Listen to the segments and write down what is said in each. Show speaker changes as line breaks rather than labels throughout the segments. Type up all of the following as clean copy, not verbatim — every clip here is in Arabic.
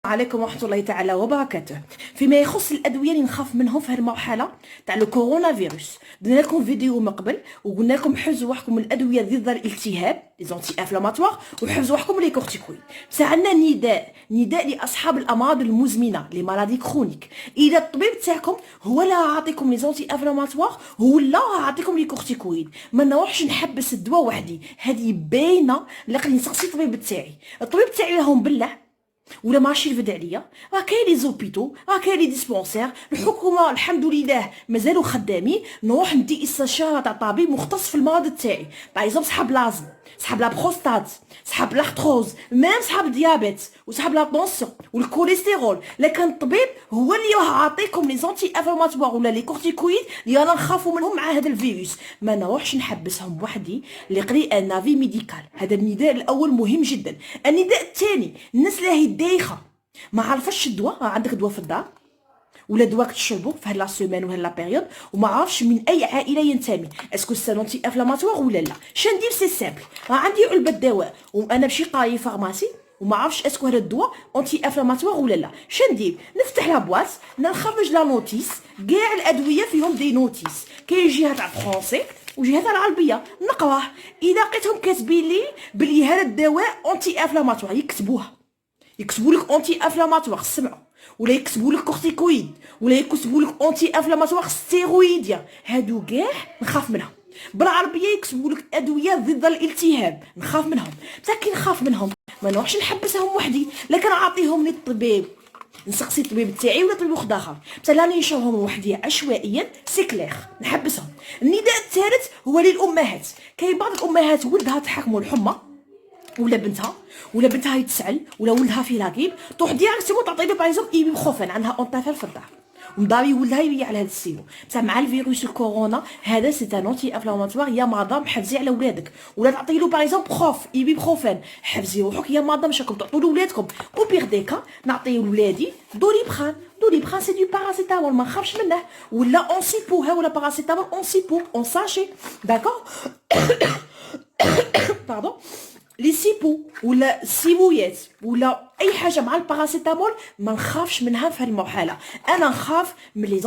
عليكم ورحمة الله تعالى وبركاته. فيما يخص الأدوية اللي نخاف منهم في هذه المرحلة تاع الكورونا فيروس، درنا لكم فيديو من قبل وقلنا لكم حفظوا وحدكم من الأدوية ضد الالتهاب لي زونتي انفلاماتوار وحفظوا وحدكم لي كورتيكويد. بصح عندنا نداء لأصحاب الأمراض المزمنة لي مالادي كرونيك. إذا الطبيب تاعكم هو اللي يعطيكم لي زونتي انفلاماتوار هو اللي يعطيكم لي كورتيكويد، ما نروحش نحبس الدواء وحدي. هذه باينة لقد نسقسي الطبيب تاعي. الطبيب تاعي لهم بالله ولا ماشي يرفد عليا، راه كاين لي زوبيتو، راه كاين لي ديسبونسير، الحكومه الحمد لله مازالوا خدامين. نروح ندي استشاره تاع طبيب مختص في المرض تاعي، باغ اكزومبل صحاب لازم، صحاب لا بروستات، صحاب لاختروز، ميم صحاب الديابيت وصحاب لا طونسيون والكوليسترول. لكن الطبيب هو اللي راه عاطيكم لي زونتي انفلاماتوار ولا لي كورتيكويد اللي انا نخافوا منهم مع هذا الفيروس. ما نروحش نحبسهم بوحدي لقري ان افي ميديكال. هذا النداء الاول مهم جدا. النداء الثاني، الناس اللي هي دايخه ما عرفش الدواء، عندك دواء في الدار ولا دواء تشربوه في هاد لا سيمين وهاد لا بيريود وما عرفش من اي عائله ينتمي، اسكو سانونتي انفلاماتوار ولا لا. شندير سي سامبل، راه عندي علبه دواء وانا ماشي قاي فارماسي وما عرفش اسكو هذا الدواء اونتي انفلاماتوار ولا لا. شندير نفتح لا بواط نخرج لا نوتيس، كاع الادويه فيهم دي نوتيس، كاين جهه تاع فرونسي وجهه تاع العربيه نقراه. اذا لقيتهم كاتبين لي بلي هذا الدواء اونتي انفلاماتوار يكتبوا لك اونتي انفلاماتوار سمعوا، ولا يكتبوا لك كورتيكويد، ولا يكتبوا لك اونتي انفلاماتوار ستيرويديا، هادو كاع نخاف منهم. بالعربيه يكتبوا لك ادويه ضد الالتهاب نخاف منهم. بصح كي نخاف منهم ما نروحش نحبسهم وحدي، لكن نعطيهم للطبيب، نسقسي الطبيب تاعي ولا طبيب واحد اخر. بصح لا ننشرهم وحدي عشوائيا سي كلير نحبسهم. النداء الثالث هو للامهات. كاين بعض الامهات ولدها تحكموا الحمى ولا بنتها يتسعل ولا ولدها في لاكيب، تروح ديريكتومون تعطي له باغ ايبي بخوفان، عندها اونتافيل في الدار ومضاري ولدها يبيع على هذا السيرو. بصح مع الفيروس الكورونا هذا سي ان اونتي انفلاماتوار. يا مدام حفزي على ولادك ولا تعطي له باغ بخوف ايبي بخوفان، حفزي روحك يا مدام باش راكم تعطوا لولادكم. او بيغ ديكا نعطي ولادي دوليبران سي دو باراسيتامول ما نخافش منه، ولا اون سيبو ها ولا باراسيتامول اون سيبو اون ساشي داكور باردون لي سيبو ولا السيبويات ولا اي حاجه مع الباراسيتامول ما نخافش منها في هذه المرحله. انا نخاف من لي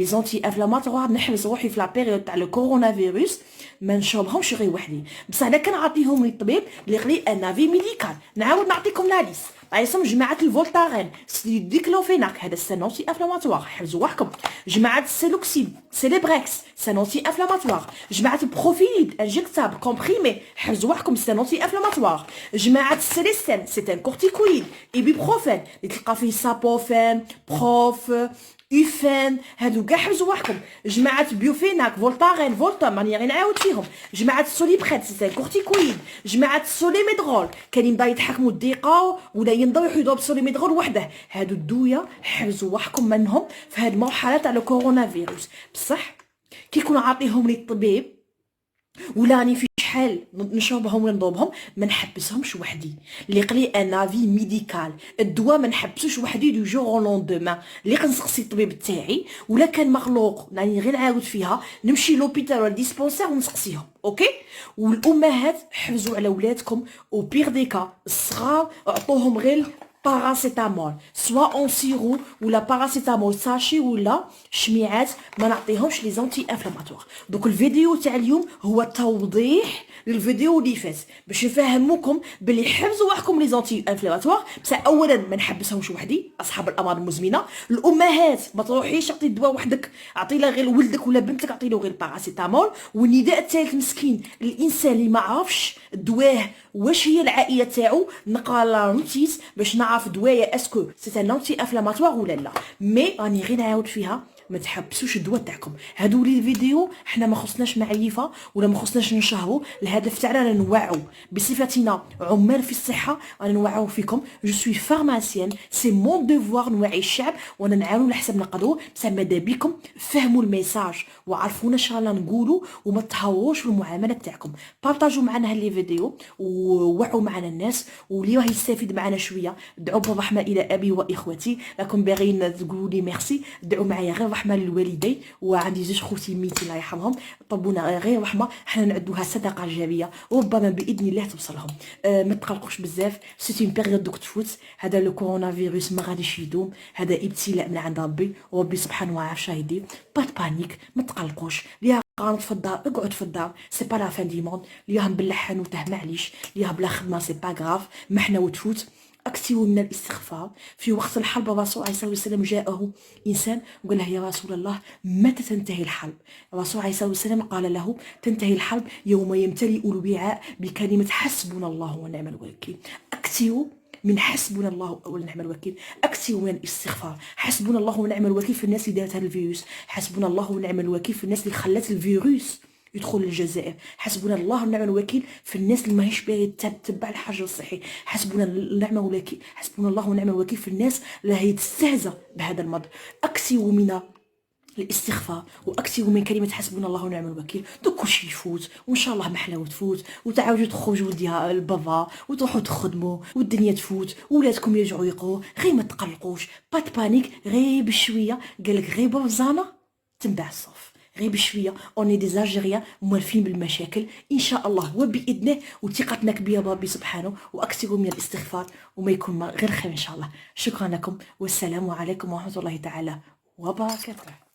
زونتي انفلاماتوار نحبس روحي في لا بيريود تاع الكورونا فيروس ما نشربهمش غير وحدي. بصح انا كنعطيهم للطبيب اللي يقري ان افي ميديكال. نعاود نعطيكم لا ليست اسم جماعه الفولتارين، ديكلوفيناك هذا سانونتي انفلاماتوار حفظوا وحدكم. جماعه السيلوكسين سيليبريكس سانونتي انفلاماتوار. جماعه البروفيليد انجكتابل كومبريمي حفظوا وحدكم سانونتي انفلاماتوار. جماعه السيليستين سي ان كورتيكويد ايبيبروفين اللي تلقى فيه سابوفين بروف يوفان، هادو كاع حفظوا وحدكم. جماعه بيوفيناك فولتارين فولتام راني غير نعاود فيهم. جماعه السوليبريت سي ان كورتيكويد. جماعه السوليميدرول كاينين بدا يتحكموا الدقه ولا ينضوا يحيدوا بالسوليميدرول وحده. هادو الدويه حفظوا وحدكم منهم في هاد المرحله تاع الكورونا فيروس. بصح كي يكون عاطيهم للطبيب ولا راني في شحال نشربهم ولا نضربهم ما نحبسهمش وحدي. اللي قلي ان افي ميديكال الدواء ما نحبسوش وحدي دو جور او لوندومان. اللي كنسقسي الطبيب تاعي ولا كان مخلوق راني غير نعاود فيها نمشي لوبيتال ولا ديسبونسير ونسقسيهم اوكي. والامهات حفزوا على ولادكم وبيغ ديكا الصغار عطوهم غير باراسيتامول سوا اون سيرو ولا باراسيتامول ساشي ولا شميعات، ما نعطيهمش لي زونتي انفلاماتوار. دوك الفيديو تاع اليوم هو توضيح للفيديو اللي فات باش نفهموكم بلي حفظوا وحدكم لي زونتي انفلاماتوار. بصح اولا ما نحبسهمش وحدي اصحاب الامراض المزمنه. الامهات ما تروحيش تعطي الدواء وحدك، عطي له غير ولدك ولا بنتك عطي له غير باراسيتامول. والنداء الثالث مسكين الانسان اللي ما عرفش دواه واش هي العائله تاعو نقرا لا نوتيس باش نعرف دوايا اسكو سي ان انتي انفلاماتوار ولا لا. مي راني غير نعاود فيها ما تحبسوش الدواء تاعكم. هادو لي الفيديو حنا ما خصناش معيفه ولا ما خصناش نشهروا. الهدف تاعنا نوعوا بصفتنا عمال في الصحه، انا نوعوا فيكم. جو سوي فارماسيان سي مون ديفوار نوعي الشعب وانا نعاونوا على حسب نقدروا. بصح ماذا بكم فهموا الميساج وعرفونا اش رانا نقولوا وما تهوروش في المعامله تاعكم. بارطاجوا معنا هاد لي فيديو ووعوا معنا الناس واللي راه يستفيد معنا شويه. دعوا بالرحمه الى ابي واخوتي، راكم باغيين تقولوا لي ميرسي، دعوا معايا غير الرحمه للوالدين. وعندي زوج خوتي ميتين الله يرحمهم، طلبونا غير رحمه، حنا نعدوها صدقه جاريه، وربما باذن الله توصلهم. ما تقلقوش بزاف، سيتي اون بيريود دوك تفوت. هذا لو كورونا فيروس ما غاديش يدوم، هذا ابتلاء من عند ربي، وربي سبحانه وتعالى عارف يدير. با بانيك، ما تقلقوش. ليها قانط في الدار اقعد في الدار، سي با لا فان دي موند. ليها بلا حانوته معليش، ليها بلا خدمه سي با غراف، محنا وتفوت. اكثروا من الاستغفار. في وقت الحرب الرسول عليه الصلاه والسلام جاءه انسان وقال له يا رسول الله متى تنتهي الحرب؟ الرسول عليه الصلاه والسلام قال له تنتهي الحرب يوم يمتلئ الوعاء بكلمه حسبنا الله ونعم الوكيل. اكثروا من حسبنا الله ونعم الوكيل، اكثروا من الاستغفار. حسبنا الله ونعم الوكيل في الناس اللي دارت هذا الفيروس، حسبنا الله ونعم الوكيل في الناس اللي خلت الفيروس يدخل للجزائر، حسبنا الله ونعم الوكيل في الناس اللي ماهيش باغي تتبع الحجر الصحي، حسبنا النعمه الوكيل، حسبنا الله ونعم الوكيل في الناس اللي هي تستهزأ بهذا المرض. اكثروا من الاستغفار واكثروا من كلمه حسبنا الله ونعم الوكيل. دوك كلشي يفوت وان شاء الله محلاو تفوت، وتعاودوا تخرجوا ديال البابا وتروحوا تخدموا والدنيا تفوت، ولادكم يرجعوا يقروا. غير ما تقلقوش، با بانيك، غير بشويه. قالك غير بوزانه تنباع الصوف، غير بشويه. اوني دي زالجيريان موالفين بالمشاكل ان شاء الله وباذنه، وثقتنا كبيره بربي سبحانه. واكثروا من الاستغفار وما يكون غير خير ان شاء الله. شكرا لكم والسلام عليكم ورحمه الله تعالى وبركاته.